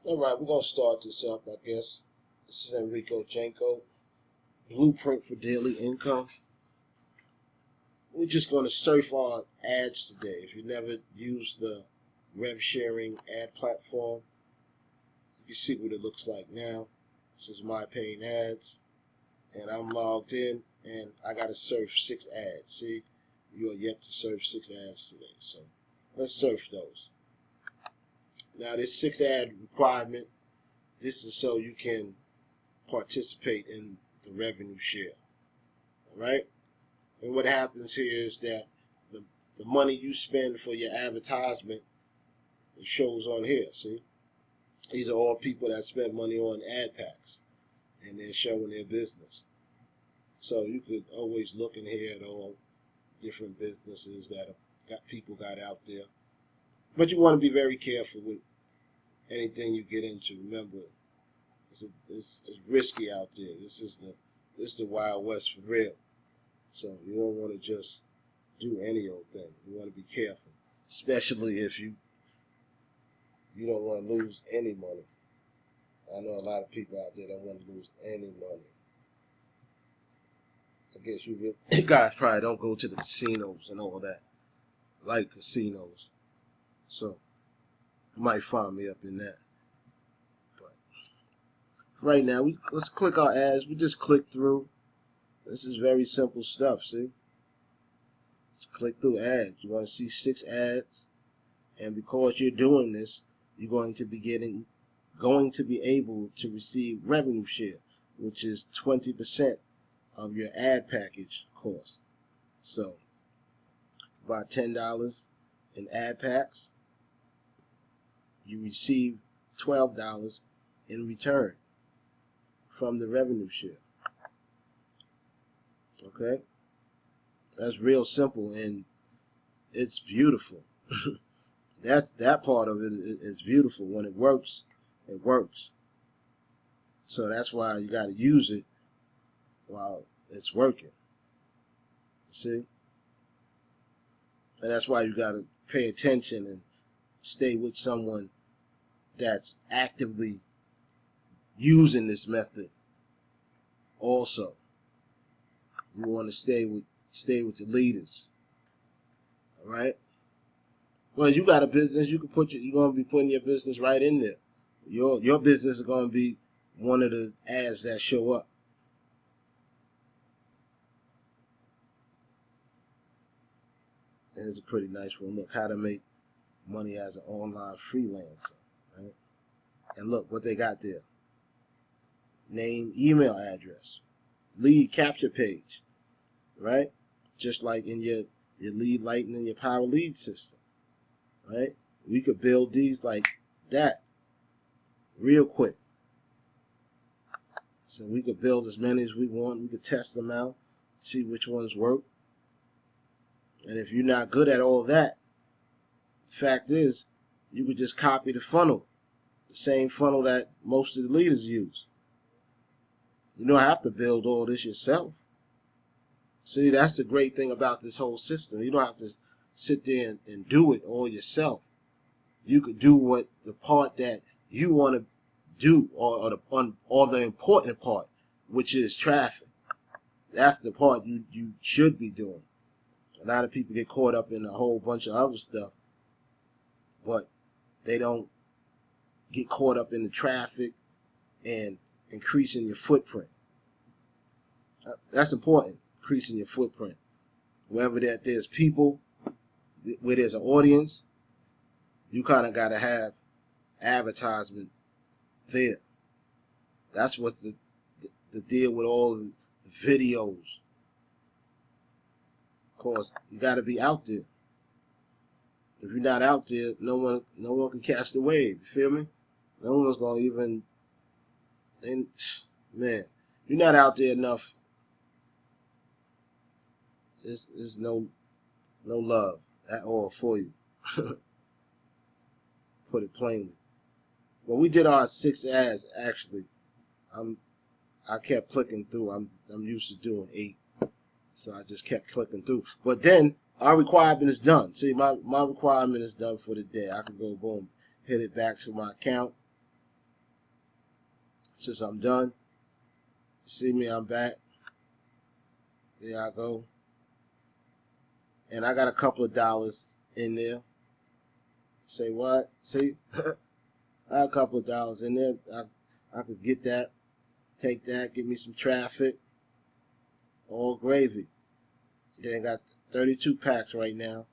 All right, we're going to start this up, I guess. This is Enricojenko, Blueprint for Daily Income. We're just going to surf on ads today. If you never used the rev sharing ad platform, you can see what it looks like now. This is my paying ads, and I'm logged in, and I got to surf 6 ads. See, you are yet to surf 6 ads today, so let's surf those. Now, this 6 ad requirement, this is so you can participate in the revenue share. All right? And what happens here is that the money you spend for your advertisement, it shows on here. See? These are all people that spend money on ad packs, and they're showing their business. So you could always look in here at all different businesses that people got out there. But you want to be very careful with anything you get into. Remember, it's risky out there. This is the Wild West for real. So you don't want to just do any old thing. You want to be careful, especially if you don't want to lose any money. I know a lot of people out there don't want to lose any money. I guess you guys probably don't go to the casinos and all that, like casinos. So you might find me up in that. But right now, let's click our ads. We just click through. This is very simple stuff, see? Just click through ads. You want to see 6 ads, and because you're doing this, you're going to be able to receive revenue share, which is 20% of your ad package cost. So about $10 in ad packs, you receive $12 in return from the revenue share. Okay, that's real simple, and it's beautiful. That part of it is beautiful. When it works, it works. So that's why you got to use it while it's working. See? And that's why you got to pay attention and stay with someone that's actively using this method also. You want to stay with the leaders. All right? Well, you got a business, you're going to be putting your business right in there. Your business is going to be one of the ads that show up. And it's a pretty nice one. Look, how to make money as an online freelancer. Right? And look what they got there. Name, email address, lead capture page, right? Just like in your lead lighting and your power lead system, right? We could build these like that real quick. So we could build as many as we want. We could test them out, see which ones work. And if you're not good at all that, the fact is, you could just copy the funnel, the same funnel that most of the leaders use. You don't have to build all this yourself. See, that's the great thing about this whole system. You don't have to sit there and do it all yourself. You could do what the part that you want to do, or the important part, which is traffic. That's the part you should be doing. A lot of people get caught up in a whole bunch of other stuff, but they don't get caught up in the traffic and increasing your footprint. That's important, increasing your footprint. Wherever there's people, where there's an audience, you kind of got to have advertisement there. That's what's the deal with all the videos. Of course, you got to be out there. If you're not out there, no one can catch the wave. You feel me? No one's gonna even. And man, you're not out there enough. There's no love at all for you. Put it plainly. Well, we did our 6 ads actually. I kept clicking through. I'm used to doing 8, so I just kept clicking through. But then our requirement is done. See, my requirement is done for the day. I can go boom, hit it back to my account, since I'm done. See me, I'm back. There I go. And I got a couple of dollars in there. Say what? See? I got a couple of dollars in there. I could get that, take that, give me some traffic. All gravy. Then got 32 packs right now.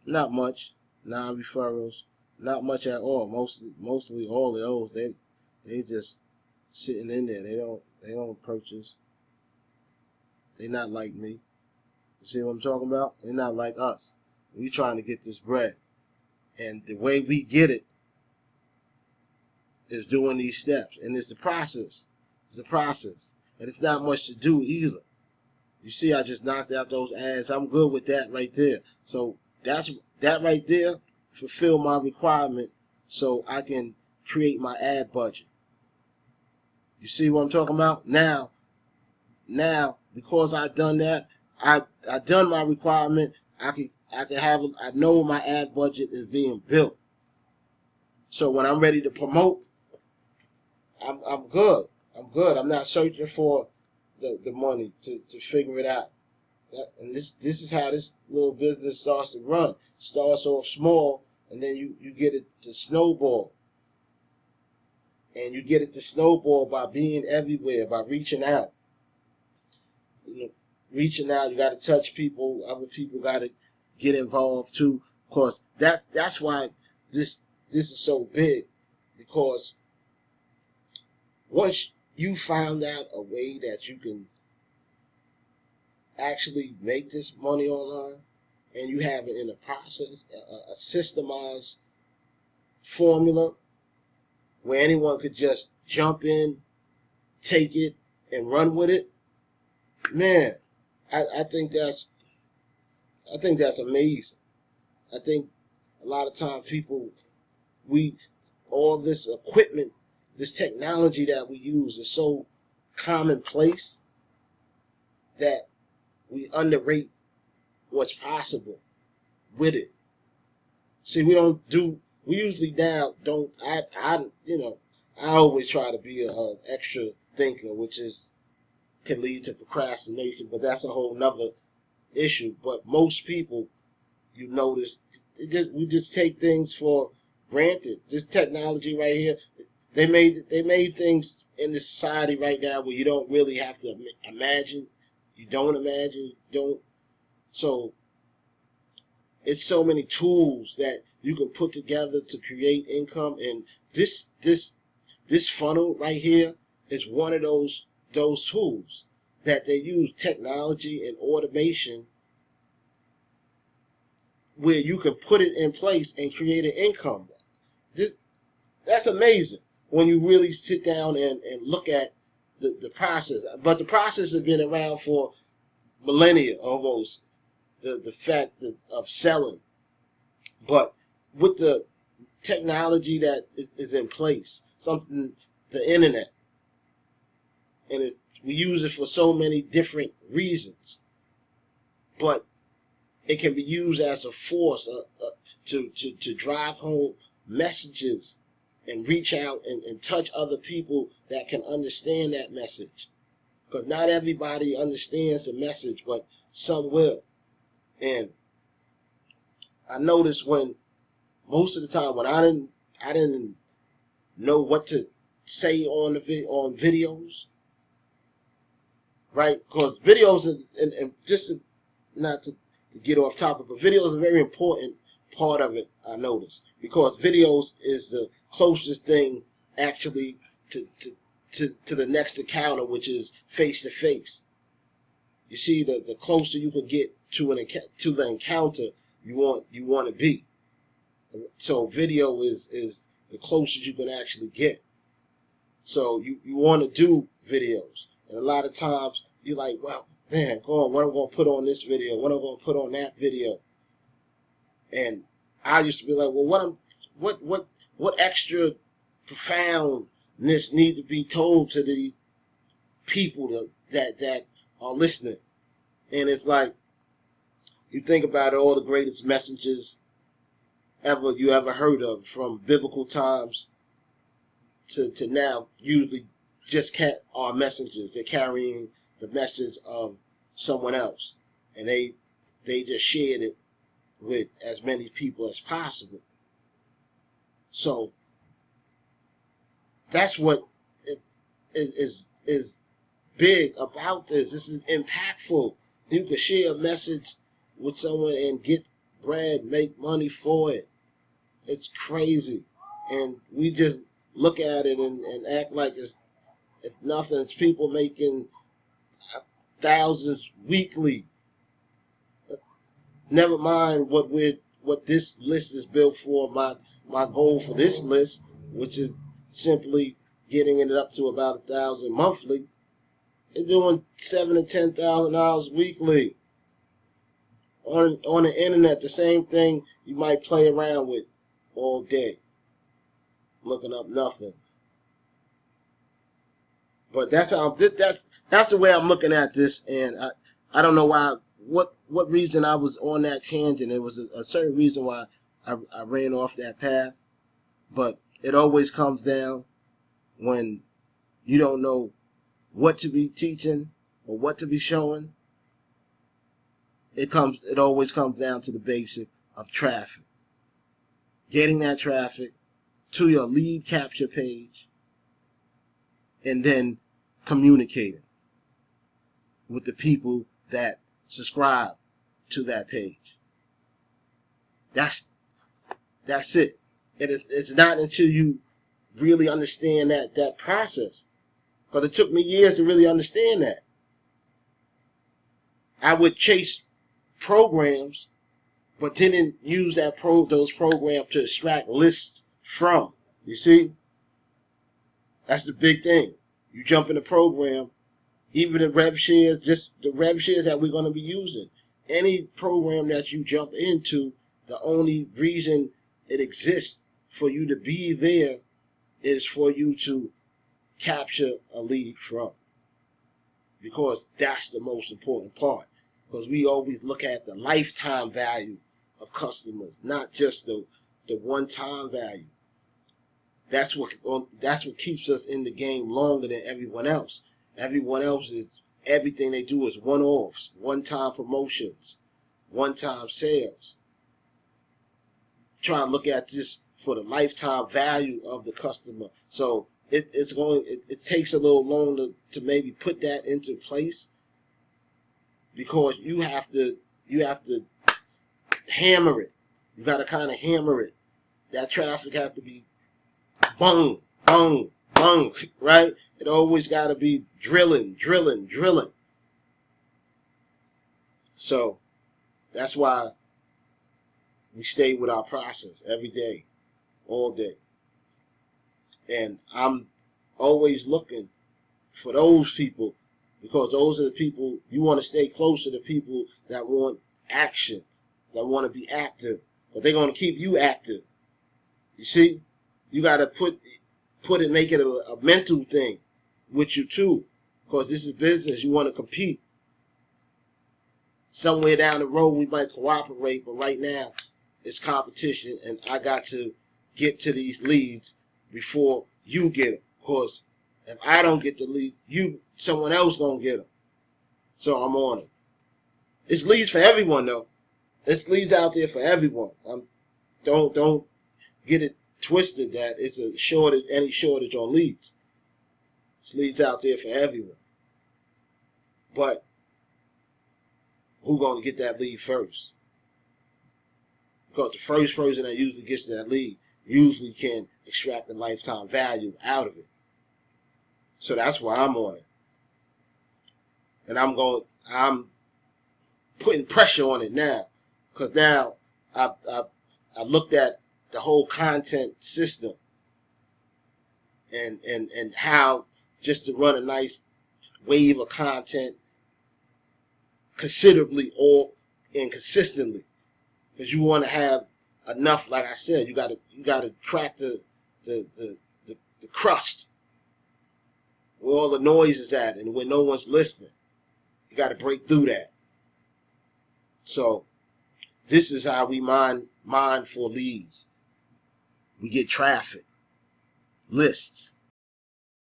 Not much. 9 referrals. Not much at all. Mostly all of those, they just sitting in there. They don't purchase. They not like me. You see what I'm talking about? They're not like us. We trying to get this bread. And the way we get it is doing these steps. And it's the process. It's the process. And it's not much to do either. You see, I just knocked out those ads. I'm good with that right there. So that right there fulfill my requirement so I can create my ad budget. You see what I'm talking about? Now, because I done that, I done my requirement. I know my ad budget is being built. So when I'm ready to promote, I'm good. I'm good. I'm not searching for the money to figure it out. And this is how this little business starts to run. Starts off small, and then you get it to snowball. And you get it to snowball by being everywhere, by reaching out. Reaching out, you got to touch people. Other people got to get involved too. Of course, that's why this is so big, because once you found out a way that you can actually make this money online, and you have it in a process, a systemized formula where anyone could just jump in, take it, and run with it, man, I think that's amazing. I think a lot of times people, all this equipment, this technology that we use is so commonplace that we underrate what's possible with it. See, we usually now don't, I always try to be an extra thinker, which can lead to procrastination, but that's a whole nother issue. But most people, you notice, we just take things for granted. This technology right here, they made things in the society right now where you don't really have to imagine. You don't imagine. You don't. So it's so many tools that you can put together to create income, and this funnel right here is one of those tools that they use technology and automation where you can put it in place and create an income. That's amazing when you really sit down and look at the process. But the process has been around for millennia almost, the fact of selling. But with the technology that is in place, the internet, and we use it for so many different reasons, but it can be used as a force to drive home messages and reach out and touch other people that can understand that message. Because not everybody understands the message, but some will. And I noticed when most of the time when I didn't know what to say on videos, right? Because videos and just not to get off topic, but videos are a very important part of it, I noticed, because videos is the closest thing actually to the next encounter, which is face to face. You see, the closer you can get to the encounter you want to be. So video is the closest you can actually get. So you want to do videos, and a lot of times you're like, well, man, go on, what am I going to put on this video? What am I going to put on that video? And I used to be like, well, what extra profoundness need to be told to the people that are listening? And it's like, you think about it, all the greatest messages you ever heard of, from biblical times to now, usually just are messengers. They're carrying the message of someone else, and they just shared it with as many people as possible. So that's what is big about this. This is impactful. You can share a message with someone and get bread, make money for it. It's crazy. And we just look at it and act like it's nothing. It's people making thousands weekly. Never mind what this list is built for. My goal for this list, which is simply getting it up to about 1,000 monthly, is doing $7,000 to $10,000 weekly on the internet. The same thing you might play around with all day, looking up nothing. But that's how that's the way I'm looking at this, and I don't know why what reason I was on that tangent. It was a certain reason why I ran off that path, but it always comes down when you don't know what to be teaching or what to be showing. It always comes down to the basic of traffic. Getting that traffic to your lead capture page and then communicating with the people that subscribe to that page. That's it. It's not until you really understand that process, because it took me years to really understand that. I would chase programs, but didn't use those programs to extract lists from. You see, that's the big thing. You jump in a program, even the rev shares, just the rev shares that we're going to be using. Any program that you jump into, the only reason it exists for you to be there is for you to capture a lead from. Because that's the most important part. Because we always look at the lifetime value of customers, not just the one-time value. That's what keeps us in the game longer than everyone else. Everyone else is everything they do is one-offs, one-time promotions, one-time sales. Try and look at this for the lifetime value of the customer. So it takes a little longer to maybe put that into place, because you have to hammer it. You got to kind of hammer it. That traffic has to be boom, boom, boom, right? It always got to be drilling. So that's why we stay with our process every day, all day. And I'm always looking for those people, because those are the people you want to stay close to, the people that want action, that want to be active, but they're going to keep you active. You see, you got to make it a mental thing with you too, because this is business. You want to compete. Somewhere down the road we might cooperate, but right now it's competition, and I got to get to these leads before you get them. Because if I don't get the lead, someone else gonna get them. So I'm on it. It's leads for everyone though. It's leads out there for everyone. Don't get it twisted that it's a shortage, any shortage on leads. It's leads out there for everyone. But who's gonna get that lead first? Because the first person that usually gets that lead usually can extract the lifetime value out of it. So that's why I'm on it. And I'm putting pressure on it now. Because now I looked at the whole content system and how just to run a nice wave of content considerably and consistently. Because you want to have enough, like I said, you gotta crack the crust where all the noise is at and where no one's listening. You got to break through that. So this is how we mine for leads. We get traffic, lists,